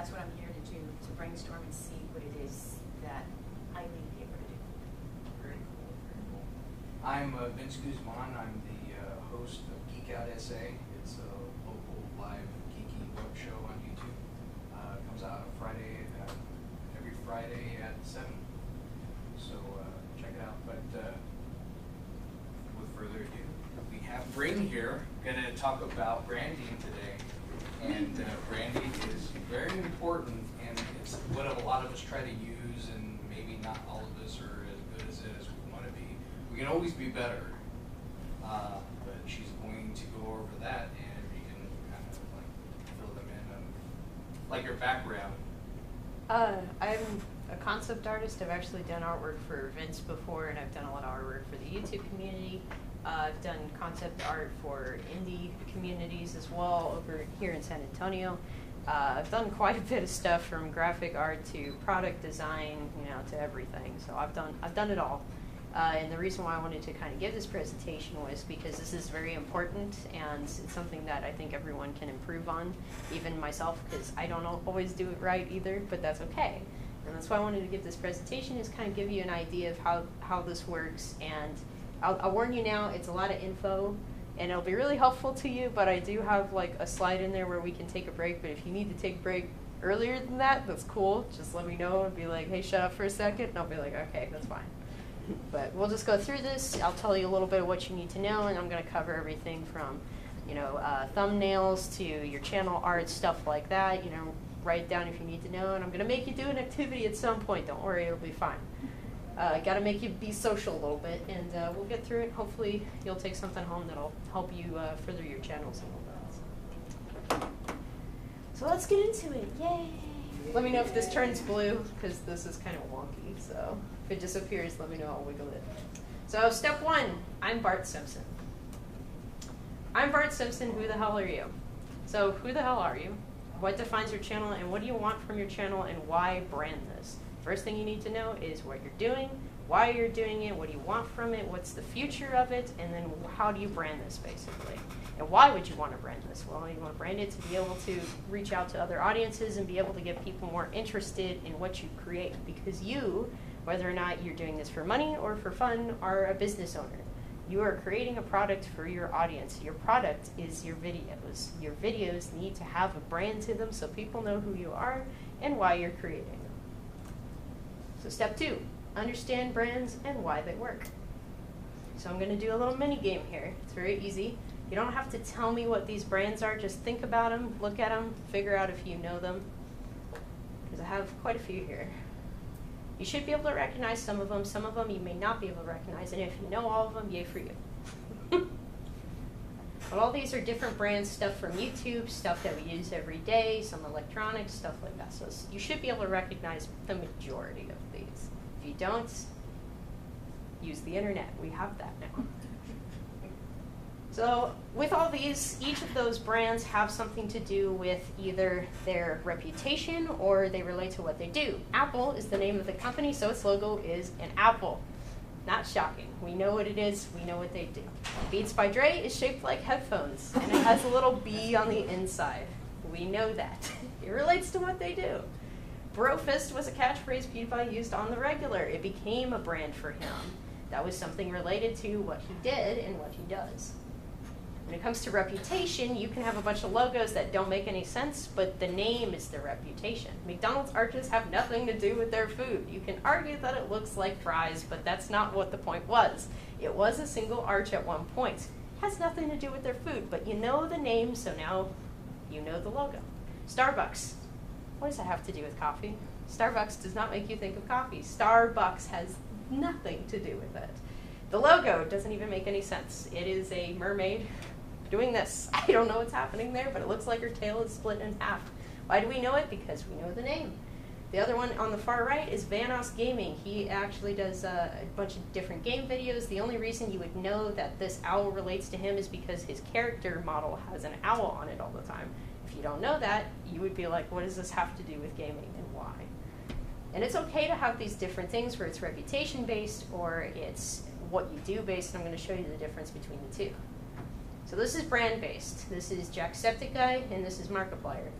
that's what I'm here to do, to brainstorm and see what it is that I may be able to do. Very cool, very cool. I'm Vince Guzman. I'm the host of Geek Out SA. It's a local live geeky web show on YouTube. It comes out on every Friday at 7. So check it out. But with further ado, we have Bring here. We're going to talk about branding today. And branding is very important, and it's what a lot of us try to use, and maybe not all of us are as good as we want to be. We can always be better, but she's going to go over that, and you can kind of like fill them in on like your background. I'm a concept artist. I've actually done artwork for Vince before, and I've done a lot of artwork for the YouTube community. I've done concept art for indie communities as well over here in San Antonio. I've done quite a bit of stuff from graphic art to product design, to everything. So I've done it all. And the reason why I wanted to kind of give this presentation was because this is very important, and it's something that I think everyone can improve on, even myself, because I don't always do it right either, but that's okay. And that's why I wanted to give this presentation, is kind of give you an idea of how this works. And I'll warn you now, it's a lot of info, and it'll be really helpful to you, but I do have like a slide in there where we can take a break, but if you need to take a break earlier than that, that's cool. Just let me know and be like, hey, shut up for a second, and I'll be like, okay, that's fine. But we'll just go through this. I'll tell you a little bit of what you need to know, and I'm going to cover everything from, thumbnails to your channel art, stuff like that. Write it down if you need to know, and I'm going to make you do an activity at some point. Don't worry, it'll be fine. Got to make you be social a little bit, and we'll get through it. Hopefully you'll take something home that'll help you further your channels a little bit. So let's get into it. Yay! Let me know if this turns blue, because this is kind of wonky. So if it disappears, let me know. I'll wiggle it. So step 1, I'm Bart Simpson. I'm Bart Simpson. Who the hell are you? So who the hell are you? What defines your channel, and what do you want from your channel, and why brand this? First thing you need to know is what you're doing, why you're doing it, what do you want from it, what's the future of it, and then how do you brand this, basically. And why would you want to brand this? Well, you want to brand it to be able to reach out to other audiences and be able to get people more interested in what you create, because you, whether or not you're doing this for money or for fun, are a business owner. You are creating a product for your audience. Your product is your videos. Your videos need to have a brand to them so people know who you are and why you're creating them. So step 2, understand brands and why they work. So I'm going to do a little mini game here. It's very easy. You don't have to tell me what these brands are. Just think about them, look at them, figure out if you know them, because I have quite a few here. You should be able to recognize some of them. Some of them you may not be able to recognize, and if you know all of them, yay for you. But all these are different brands, stuff from YouTube, stuff that we use every day, some electronics, stuff like that. So you should be able to recognize the majority of these. If you don't, use the internet. We have that now. So with all these, each of those brands have something to do with either their reputation or they relate to what they do. Apple is the name of the company, so its logo is an apple. Not shocking. We know what it is. We know what they do. Beats by Dre is shaped like headphones, and it has a little bee on the inside. We know that. It relates to what they do. Brofist was a catchphrase PewDiePie used on the regular. It became a brand for him. That was something related to what he did and what he does. When it comes to reputation, you can have a bunch of logos that don't make any sense, but the name is their reputation. McDonald's arches have nothing to do with their food. You can argue that it looks like fries, but that's not what the point was. It was a single arch at one point. It has nothing to do with their food, but you know the name, so now you know the logo. Starbucks. What does that have to do with coffee? Starbucks does not make you think of coffee. Starbucks has nothing to do with it. The logo doesn't even make any sense. It is a mermaid doing this. I don't know what's happening there, but it looks like her tail is split in half. Why do we know it? Because we know the name. The other one on the far right is Vanos Gaming. He actually does a bunch of different game videos. The only reason you would know that this owl relates to him is because his character model has an owl on it all the time. If you don't know that, you would be like, what does this have to do with gaming and why? And it's okay to have these different things where it's reputation based or it's what you do based, and I'm going to show you the difference between the two. So this is brand based. This is Jacksepticeye and this is Markiplier.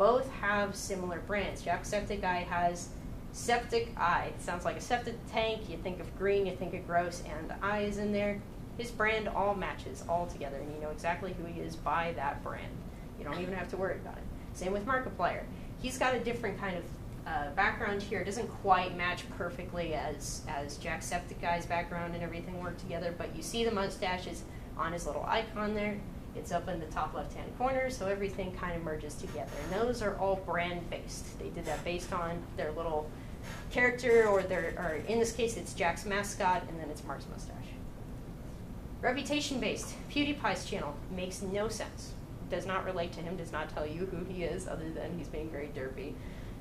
both have similar brands. Jacksepticeye has Septic Eye. It sounds like a septic tank. You think of green, you think of gross, and the eye is in there. His brand all matches all together, and you know exactly who he is by that brand. You don't even have to worry about it. Same with Markiplier. He's got a different kind of background here. It doesn't quite match perfectly as Jacksepticeye's background and everything work together, but you see the mustaches on his little icon there. It's up in the top left-hand corner, so everything kind of merges together. And those are all brand-based. They did that based on their little character, or in this case, it's Jack's mascot, and then it's Mark's mustache. Reputation-based. PewDiePie's channel makes no sense. Does not relate to him, does not tell you who he is, other than he's being very derpy.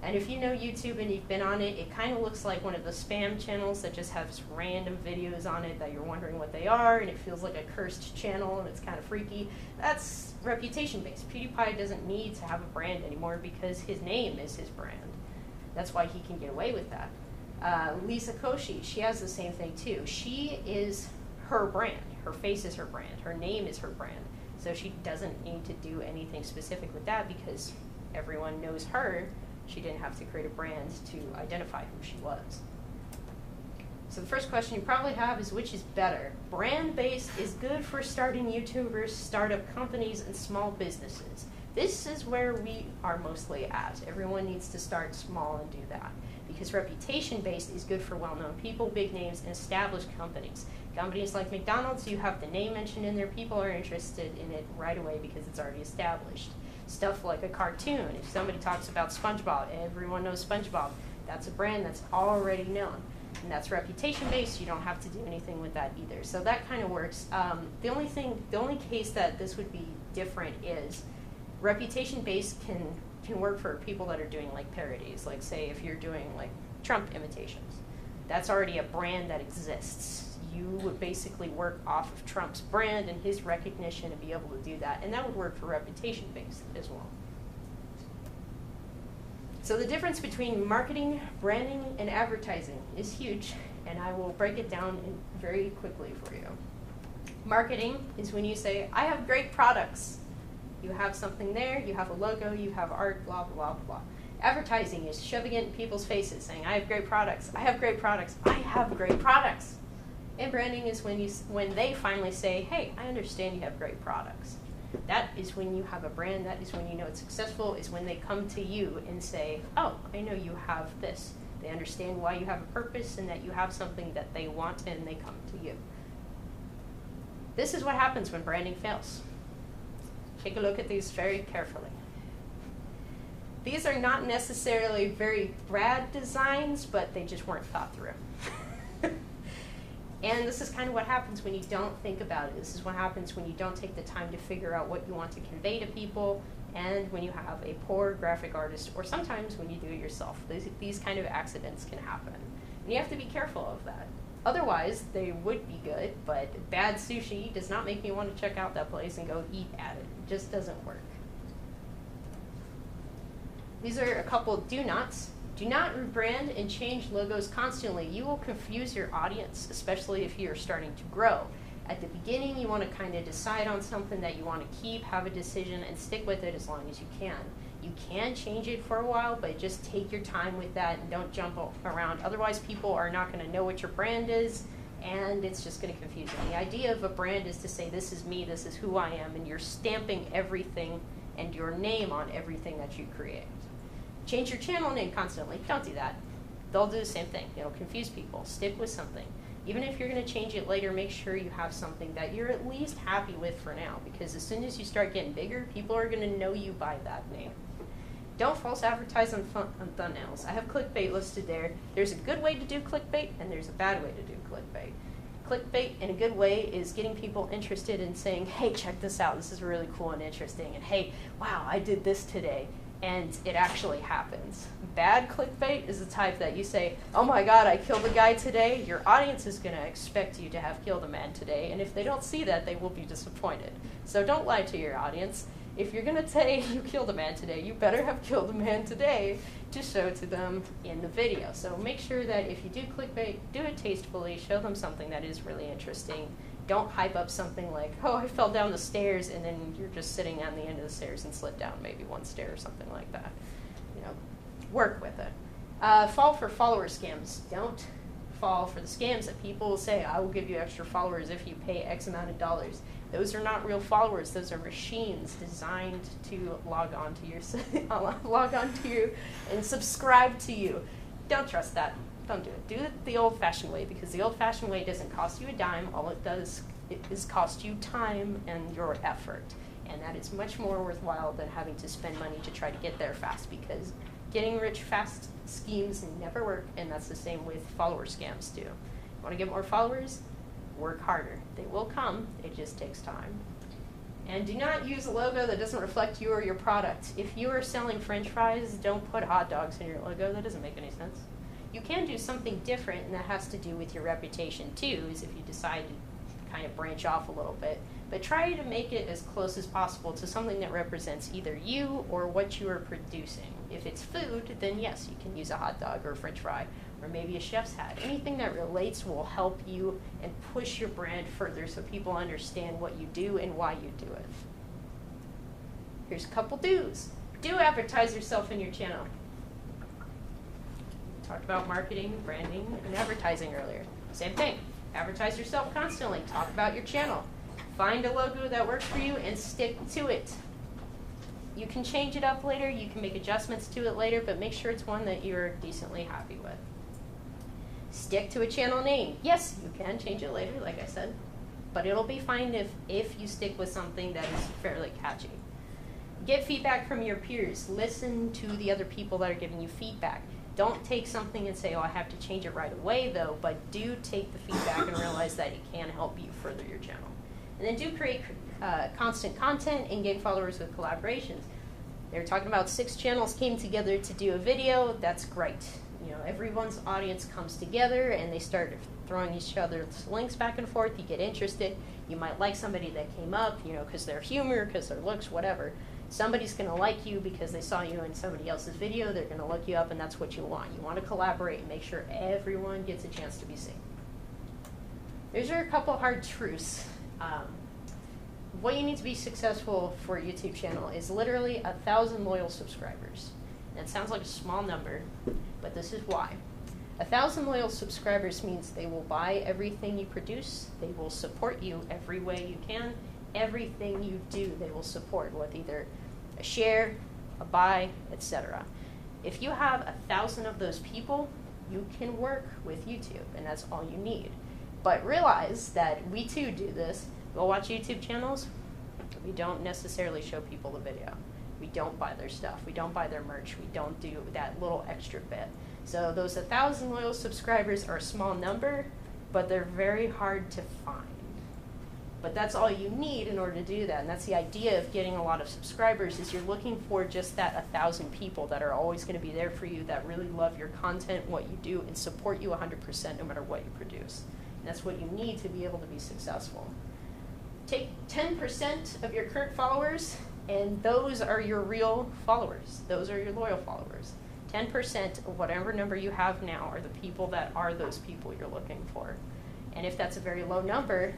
And if you know YouTube and you've been on it, it kind of looks like one of the spam channels that just has random videos on it that you're wondering what they are, and it feels like a cursed channel, and it's kind of freaky. That's reputation-based. PewDiePie doesn't need to have a brand anymore because his name is his brand. That's why he can get away with that. Lisa Koshy, she has the same thing too. She is her brand. Her face is her brand. Her name is her brand. So she doesn't need to do anything specific with that because everyone knows her. She didn't have to create a brand to identify who she was. So the first question you probably have is, which is better? Brand-based is good for starting YouTubers, startup companies, and small businesses. This is where we are mostly at. Everyone needs to start small and do that. Because reputation-based is good for well-known people, big names, and established companies. Companies like McDonald's, you have the name mentioned in there, people are interested in it right away because it's already established. Stuff like a cartoon, if somebody talks about SpongeBob, everyone knows SpongeBob. That's a brand that's already known. And that's reputation-based, you don't have to do anything with that either. So that kind of works. The only case that this would be different is reputation-based can work for people that are doing like parodies, like say if you're doing like Trump imitations. That's already a brand that exists. You would basically work off of Trump's brand and his recognition and be able to do that, and that would work for reputation-based as well. So the difference between marketing, branding, and advertising is huge, and I will break it down very quickly for you. Marketing is when you say, I have great products. You have something there, you have a logo, you have art, blah, blah, blah, blah. Advertising is shoving it in people's faces, saying, I have great products, I have great products, I have great products. And branding is when they finally say, hey, I understand you have great products. That is when you have a brand, that is when you know it's successful, is when they come to you and say, oh, I know you have this. They understand why you have a purpose and that you have something that they want, and they come to you. This is what happens when branding fails. Take a look at these very carefully. These are not necessarily very bad designs, but they just weren't thought through. And this is kind of what happens when you don't think about it. This is what happens when you don't take the time to figure out what you want to convey to people, and when you have a poor graphic artist, or sometimes when you do it yourself. These kind of accidents can happen. And you have to be careful of that. Otherwise, they would be good, but bad sushi does not make me want to check out that place and go eat at it. It just doesn't work. These are a couple do nots. Do not rebrand and change logos constantly. You will confuse your audience, especially if you're starting to grow. At the beginning, you want to kind of decide on something that you want to keep, have a decision, and stick with it as long as you can. You can change it for a while, but just take your time with that and don't jump around. Otherwise, people are not going to know what your brand is, and it's just going to confuse them. The idea of a brand is to say, this is me, this is who I am, and you're stamping everything and your name on everything that you create. Change your channel name constantly. Don't do that. They'll do the same thing. It'll confuse people. Stick with something. Even if you're going to change it later, make sure you have something that you're at least happy with for now, because as soon as you start getting bigger, people are going to know you by that name. Don't false advertise on thumbnails. I have clickbait listed there. There's a good way to do clickbait, and there's a bad way to do clickbait. Clickbait in a good way is getting people interested in saying, hey, check this out. This is really cool and interesting. And hey, wow, I did this today. And it actually happens. Bad clickbait is the type that you say, oh my God, I killed a guy today. Your audience is going to expect you to have killed a man today, and if they don't see that, they will be disappointed. So don't lie to your audience. If you're going to say you killed a man today, you better have killed a man today to show to them in the video. So make sure that if you do clickbait, do it tastefully, show them something that is really interesting. Don't hype up something like, oh, I fell down the stairs, and then you're just sitting on the end of the stairs and slid down maybe one stair or something like that. You know, work with it. Fall for follower scams. Don't fall for the scams that people will say, I will give you extra followers if you pay X amount of dollars. Those are not real followers. Those are machines designed to log on to you and subscribe to you. Don't trust that. Don't do it. Do it the old-fashioned way, because the old-fashioned way doesn't cost you a dime. All it does is cost you time and your effort. And that is much more worthwhile than having to spend money to try to get there fast, because getting rich fast schemes never work, and that's the same with follower scams too. You want to get more followers? Work harder. They will come. It just takes time. And do not use a logo that doesn't reflect you or your product. If you are selling French fries, don't put hot dogs in your logo. That doesn't make any sense. You can do something different, and that has to do with your reputation too, is if you decide to kind of branch off a little bit. But try to make it as close as possible to something that represents either you or what you are producing. If it's food, then yes, you can use a hot dog or a French fry, or maybe a chef's hat. Anything that relates will help you and push your brand further so people understand what you do and why you do it. Here's a couple do's. Do advertise yourself in your channel. Talked about marketing, branding, and advertising earlier. Same thing. Advertise yourself constantly. Talk about your channel. Find a logo that works for you and stick to it. You can change it up later, you can make adjustments to it later, but make sure it's one that you're decently happy with. Stick to a channel name. Yes, you can change it later, like I said, but it'll be fine if you stick with something that is fairly catchy. Get feedback from your peers. Listen to the other people that are giving you feedback. Don't take something and say, oh, I have to change it right away, though, but do take the feedback and realize that it can help you further your channel. And then do create constant content and gain followers with collaborations. They were talking about 6 channels came together to do a video. That's great. You know, everyone's audience comes together and they start throwing each other's links back and forth. You get interested. You might like somebody that came up, you know, because their humor, because their looks, whatever. Somebody's going to like you because they saw you in somebody else's video. They're going to look you up, and that's what you want. You want to collaborate and make sure everyone gets a chance to be seen. These are a couple hard truths. What you need to be successful for a YouTube channel is literally 1,000 loyal subscribers. And it sounds like a small number, but this is why. 1,000 loyal subscribers means they will buy everything you produce. They will support you every way you can. Everything you do, they will support with either a share, a buy, etc. If you have 1,000 of those people, you can work with YouTube, and that's all you need. But realize that we too do this. Go watch YouTube channels. We don't necessarily show people the video. We don't buy their stuff. We don't buy their merch. We don't do that little extra bit. So those 1,000 loyal subscribers are a small number, but they're very hard to find. But that's all you need in order to do that. And that's the idea of getting a lot of subscribers, is you're looking for just that 1,000 people that are always going to be there for you, that really love your content, what you do, and support you 100% no matter what you produce. And that's what you need to be able to be successful. Take 10% of your current followers, and those are your real followers. Those are your loyal followers. 10% of whatever number you have now are the people that are those people you're looking for. And if that's a very low number,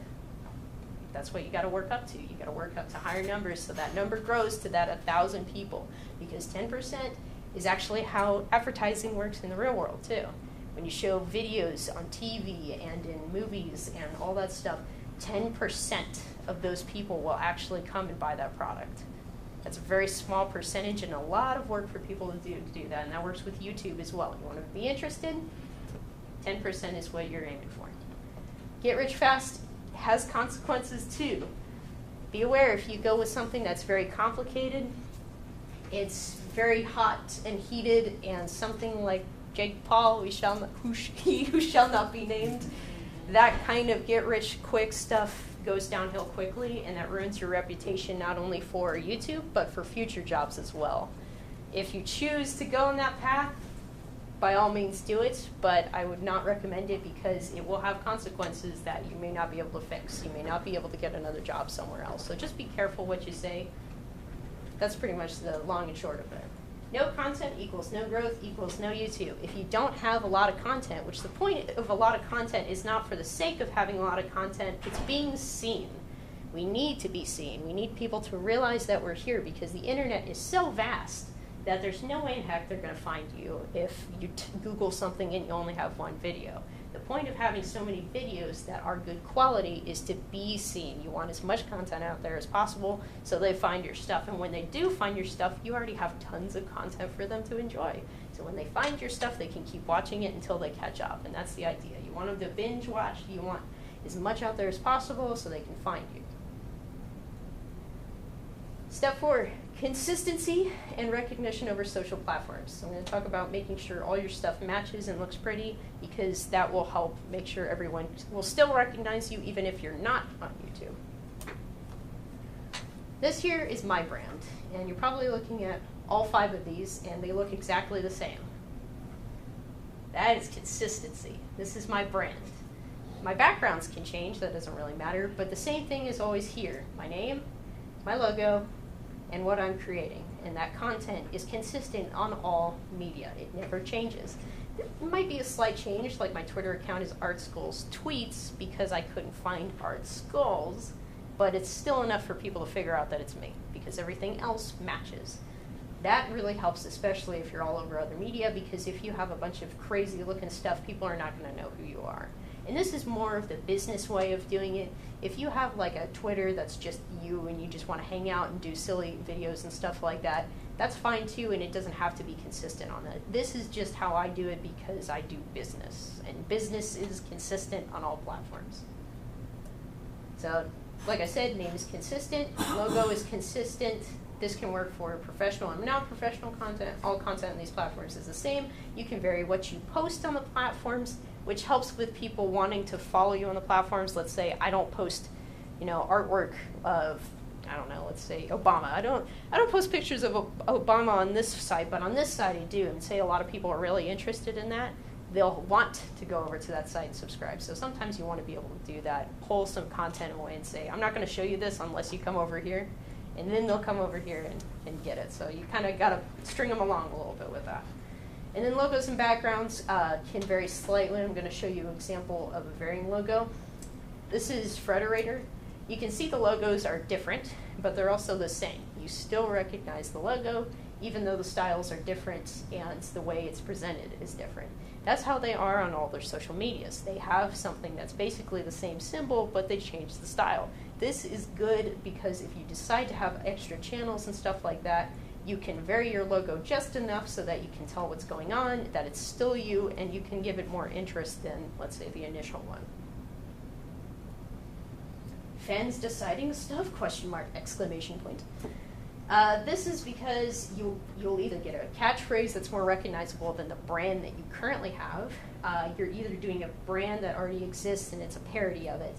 that's what you got to work up to. You got to work up to higher numbers so that number grows to that 1,000 people, because 10% is actually how advertising works in the real world too. When you show videos on TV and in movies and all that stuff, 10% of those people will actually come and buy that product. That's a very small percentage and a lot of work for people to do that, and that works with YouTube as well. You want to be interested? 10% is what you're aiming for. Get rich fast has consequences too. Be aware, if you go with something that's very complicated, it's very hot and heated, and something like Jake Paul, who shall not be named, that kind of get-rich-quick stuff goes downhill quickly, and that ruins your reputation not only for YouTube, but for future jobs as well. If you choose to go in that path, by all means do it, but I would not recommend it, because it will have consequences that you may not be able to fix. You may not be able to get another job somewhere else. So just be careful what you say. That's pretty much the long and short of it. No content equals no growth equals no YouTube. If you don't have a lot of content, which the point of a lot of content is not for the sake of having a lot of content, it's being seen. We need to be seen. We need people to realize that we're here because the internet is so vast that there's no way in heck they're going to find you if you Google something and you only have one video. The point of having so many videos that are good quality is to be seen. You want as much content out there as possible so they find your stuff. And when they do find your stuff, you already have tons of content for them to enjoy. So when they find your stuff, they can keep watching it until they catch up. And that's the idea. You want them to binge watch. You want as much out there as possible so they can find you. Step 4, consistency and recognition over social platforms. So I'm going to talk about making sure all your stuff matches and looks pretty because that will help make sure everyone will still recognize you even if you're not on YouTube. This here is my brand, and you're probably looking at all 5 of these, and they look exactly the same. That is consistency. This is my brand. My backgrounds can change, that doesn't really matter, but the same thing is always here. My name, my logo, and what I'm creating. And that content is consistent on all media. It never changes. There might be a slight change, like my Twitter account is Art Skulls Tweets because I couldn't find Art Skulls, but it's still enough for people to figure out that it's me because everything else matches. That really helps, especially if you're all over other media, because if you have a bunch of crazy looking stuff, people are not going to know who you are. And this is more of the business way of doing it. If you have like a Twitter that's just you and you just want to hang out and do silly videos and stuff like that, that's fine too, and it doesn't have to be consistent on that. This is just how I do it because I do business, and business is consistent on all platforms. So, like I said, name is consistent, logo is consistent. This can work for professional and non-professional content. All content on these platforms is the same. You can vary what you post on the platforms, which helps with people wanting to follow you on the platforms. Let's say I don't post, artwork of, I don't know, let's say Obama. I don't post pictures of Obama on this site, but on this site I do. And say a lot of people are really interested in that. They'll want to go over to that site and subscribe. So sometimes you want to be able to do that, pull some content away and say, I'm not going to show you this unless you come over here. And then they'll come over here and get it. So you kind of got to string them along a little bit with that. And then logos and backgrounds can vary slightly. I'm going to show you an example of a varying logo. This is Frederator. You can see the logos are different, but they're also the same. You still recognize the logo, even though the styles are different and the way it's presented is different. That's how they are on all their social medias. They have something that's basically the same symbol, but they change the style. This is good because if you decide to have extra channels and stuff like that, you can vary your logo just enough so that you can tell what's going on, that it's still you, and you can give it more interest than, let's say, the initial one. Fans deciding stuff? ? Exclamation point. This is because you'll either get a catchphrase that's more recognizable than the brand that you currently have. You're either doing a brand that already exists and it's a parody of it,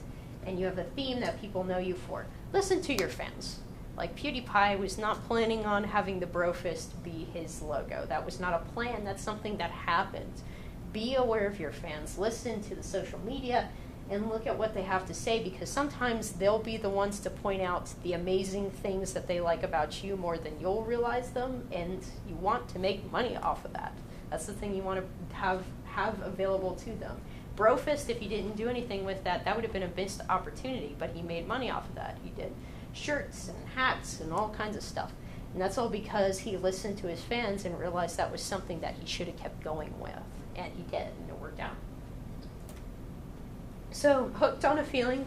and you have a theme that people know you for. Listen to your fans. Like PewDiePie was not planning on having the Brofist be his logo. That was not a plan. That's something that happened. Be aware of your fans. Listen to the social media and look at what they have to say, because sometimes they'll be the ones to point out the amazing things that they like about you more than you'll realize them, and you want to make money off of that. That's the thing you want to have available to them. Brofist, if he didn't do anything with that, that would have been a missed opportunity, but he made money off of that. He did shirts and hats and all kinds of stuff. And that's all because he listened to his fans and realized that was something that he should have kept going with. And he did, and it worked out. So, hooked on a feeling,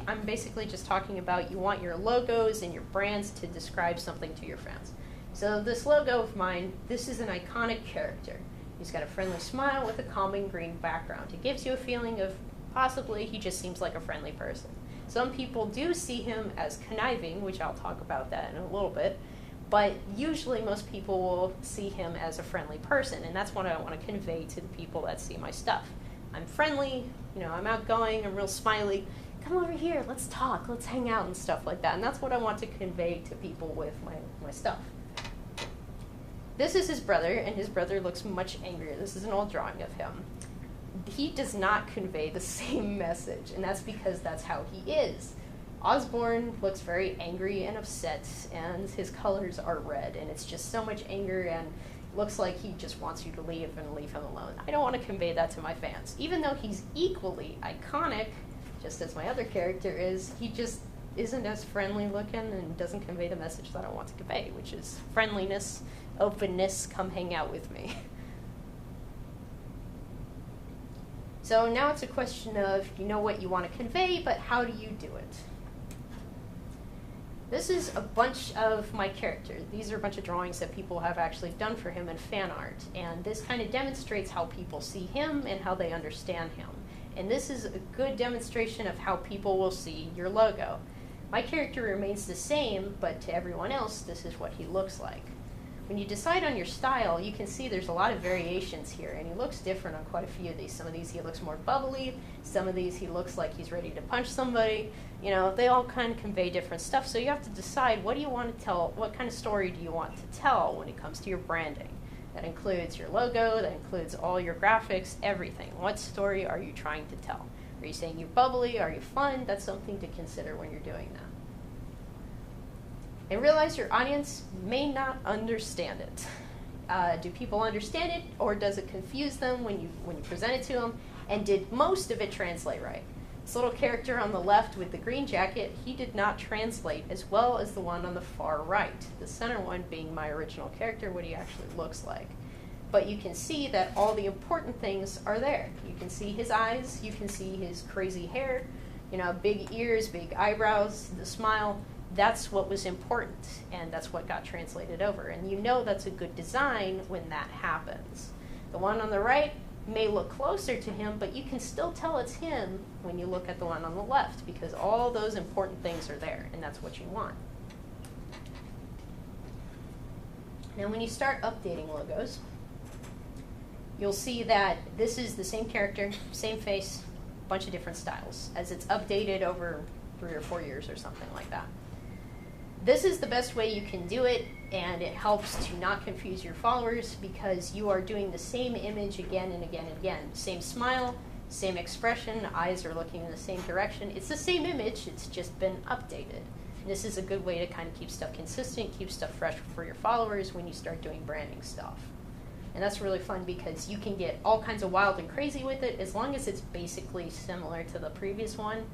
I'm basically just talking about you want your logos and your brands to describe something to your fans. So this logo of mine, this is an iconic character. He's got a friendly smile with a calming green background. It gives you a feeling of possibly he just seems like a friendly person. Some people do see him as conniving, which I'll talk about that in a little bit, but usually most people will see him as a friendly person, and that's what I want to convey to the people that see my stuff. I'm friendly, I'm outgoing, I'm real smiley. Come over here, let's talk, let's hang out and stuff like that, and that's what I want to convey to people with my stuff. This is his brother, and his brother looks much angrier. This is an old drawing of him. He does not convey the same message, and that's because that's how he is. Osborne looks very angry and upset, and his colors are red, and it's just so much anger, and looks like he just wants you to leave and leave him alone. I don't want to convey that to my fans. Even though he's equally iconic, just as my other character is, he just isn't as friendly looking and doesn't convey the message that I want to convey, which is friendliness, openness, come hang out with me. So now it's a question of, you know what you want to convey, but how do you do it? This is a bunch of my character. These are a bunch of drawings that people have actually done for him in fan art. And this kind of demonstrates how people see him and how they understand him. And this is a good demonstration of how people will see your logo. My character remains the same, but to everyone else, this is what he looks like. When you decide on your style, you can see there's a lot of variations here, and he looks different on quite a few of these. Some of these he looks more bubbly, some of these he looks like he's ready to punch somebody. You know, they all kind of convey different stuff, so you have to decide what do you want to tell, what kind of story do you want to tell when it comes to your branding. That includes your logo, that includes all your graphics, everything. What story are you trying to tell? Are you saying you're bubbly? Are you fun? That's something to consider when you're doing that. And realize your audience may not understand it. Do people understand it, or does it confuse them when you present it to them? And did most of it translate right? This little character on the left with the green jacket, he did not translate as well as the one on the far right. The center one being my original character, what he actually looks like. But you can see that all the important things are there. You can see his eyes, you can see his crazy hair, you know, big ears, big eyebrows, the smile. That's what was important, and that's what got translated over. And you know that's a good design when that happens. The one on the right may look closer to him, but you can still tell it's him when you look at the one on the left, because all those important things are there, and that's what you want. Now when you start updating logos, you'll see that this is the same character, same face, bunch of different styles, as it's updated over 3 or 4 years or something like that. This is the best way you can do it, and it helps to not confuse your followers because you are doing the same image again and again and again. Same smile, same expression, eyes are looking in the same direction. It's the same image, it's just been updated. And this is a good way to kind of keep stuff consistent, keep stuff fresh for your followers when you start doing branding stuff. And that's really fun because you can get all kinds of wild and crazy with it as long as it's basically similar to the previous one.